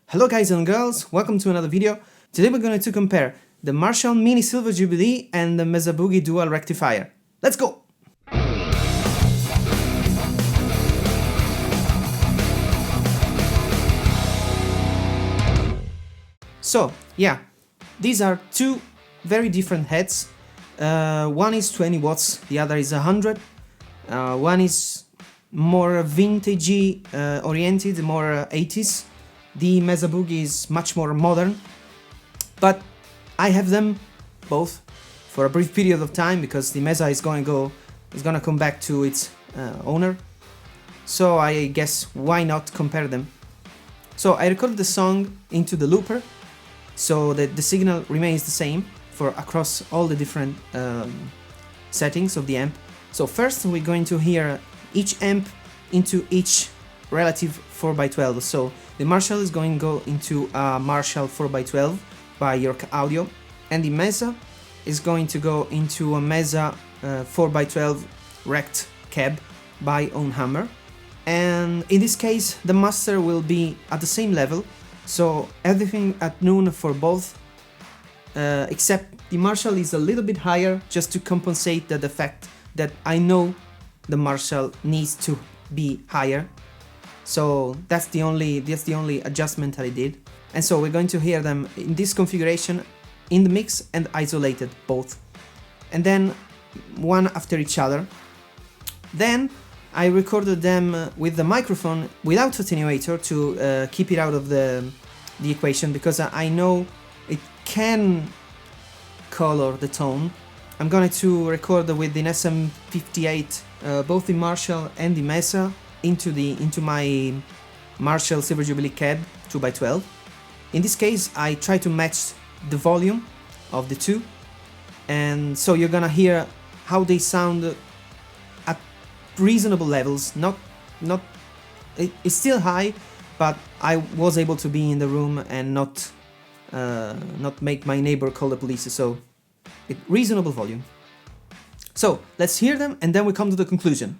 Hello guys and girls, welcome to another video. Today we're going to compare the Marshall Mini Silver Jubilee and the Mesa Boogie Dual Rectifier. Let's go! So, yeah, these are two very different heads. One is 20 watts, the other is 100. One is more vintagey oriented, more 80s. The Mesa Boogie is much more modern, but I have them both for a brief period of time because the Mesa is gonna come back to its owner. So I guess why not compare them? So I recorded the song into the looper, so that the signal remains the same for across all the different settings of the amp. So first we're going to hear each amp into each relative 4x12. So the Marshall is going to go into a Marshall 4x12 by York Audio, and the Mesa is going to go into a Mesa 4x12 Rect cab by Hammer. And in this case the master will be at the same level, so everything at noon for both, except the Marshall is a little bit higher just to compensate the fact that I know the Marshall needs to be higher. So that's the only adjustment that I did. And so we're going to hear them in this configuration in the mix and isolated both, and then one after each other. Then I recorded them with the microphone without attenuator to keep it out of the equation, because I know it can color the tone. I'm going to record with the SM58 both the Marshall and the Mesa into my Marshall Silver Jubilee cab 2x12. In this case I try to match the volume of the two, and so you're gonna hear how they sound at reasonable levels. It's still high, but I was able to be in the room and not make my neighbor call the police, so reasonable volume. So let's hear them and then we come to the conclusion.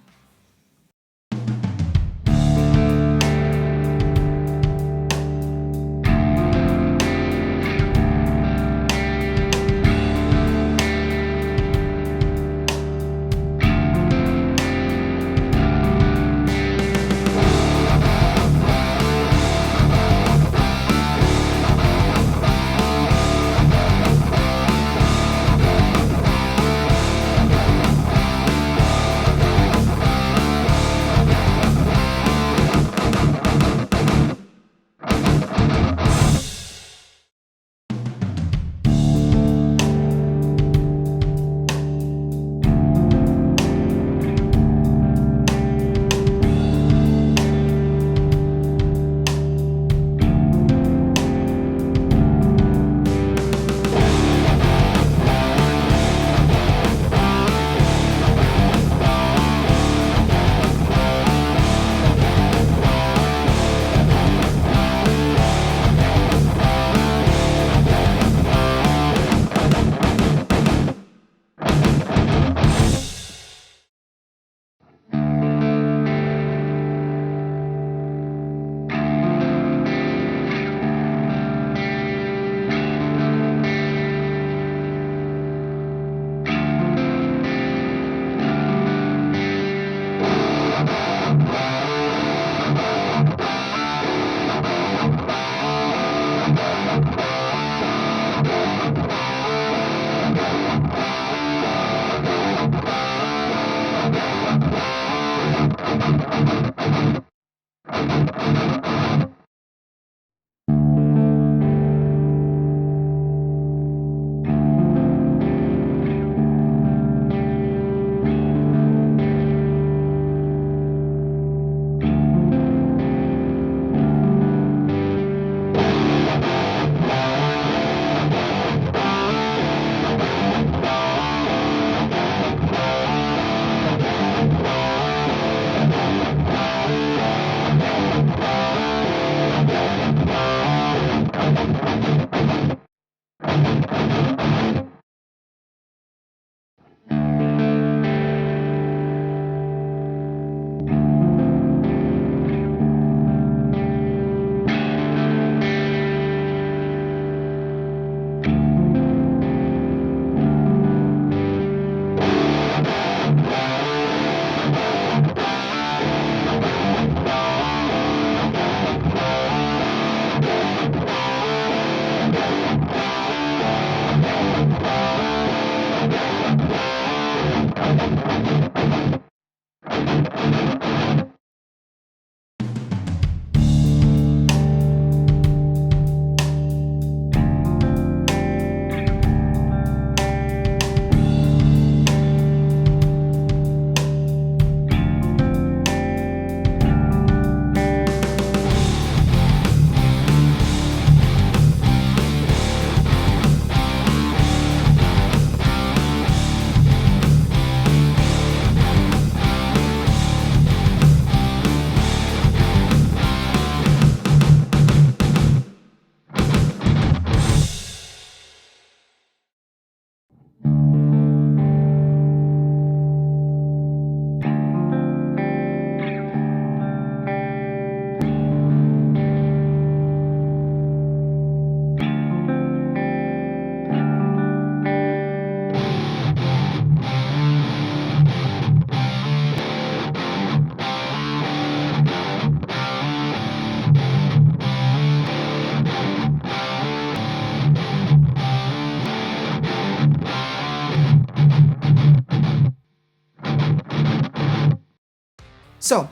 So,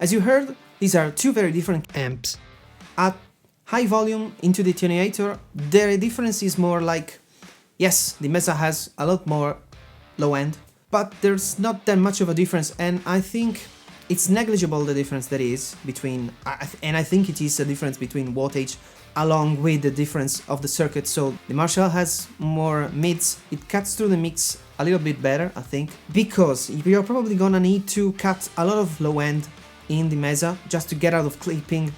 as you heard, these are two very different amps. At high volume into the attenuator, the difference is more like, yes, the Mesa has a lot more low end, but there's not that much of a difference, and I think it's negligible, the difference that is between, and I think it is a difference between wattage along with the difference of the circuit. So the Marshall has more mids, it cuts through the mix a little bit better, I think, because you're probably gonna need to cut a lot of low end in the Mesa just to get out of clipping,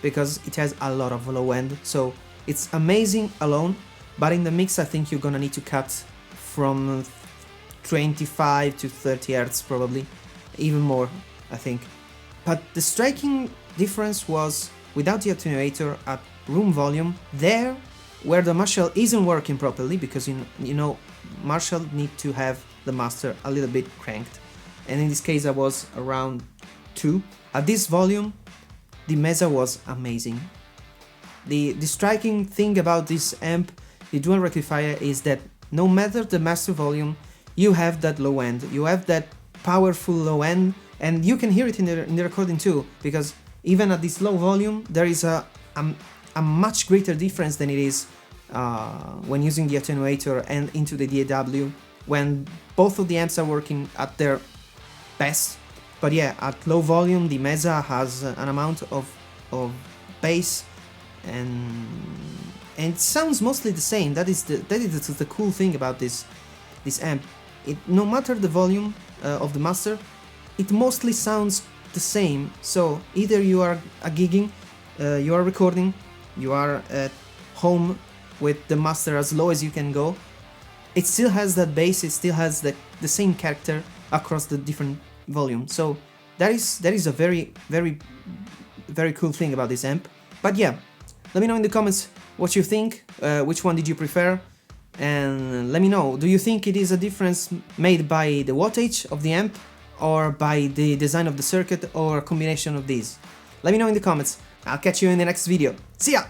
because it has a lot of low end. So it's amazing alone, but in the mix I think you're gonna need to cut from 25 to 30 Hz probably, even more, I think. But the striking difference was without the attenuator at room volume, there where the Marshall isn't working properly, because you know Marshall need to have the master a little bit cranked, and in this case I was around 2. At this volume the Mesa was amazing. The striking thing about this amp, the dual rectifier, is that no matter the master volume, you have that low end, you have that powerful low end, and you can hear it in the recording too, because even at this low volume there is a much greater difference than it is when using the attenuator and into the DAW, when both of the amps are working at their best. But yeah, at low volume the Mesa has an amount of bass, and it sounds mostly the same. That is the cool thing about this amp. No matter the volume of the master, it mostly sounds the same. So either you are gigging, you are recording, you are at home with the master as low as you can go, it still has that bass, it still has the same character across the different volume. So that is a very cool thing about this amp. But yeah, let me know in the comments what you think, which one did you prefer, and let me know, do you think it is a difference made by the wattage of the amp, or by the design of the circuit, or a combination of these? Let me know in the comments. I'll catch you in the next video. See ya!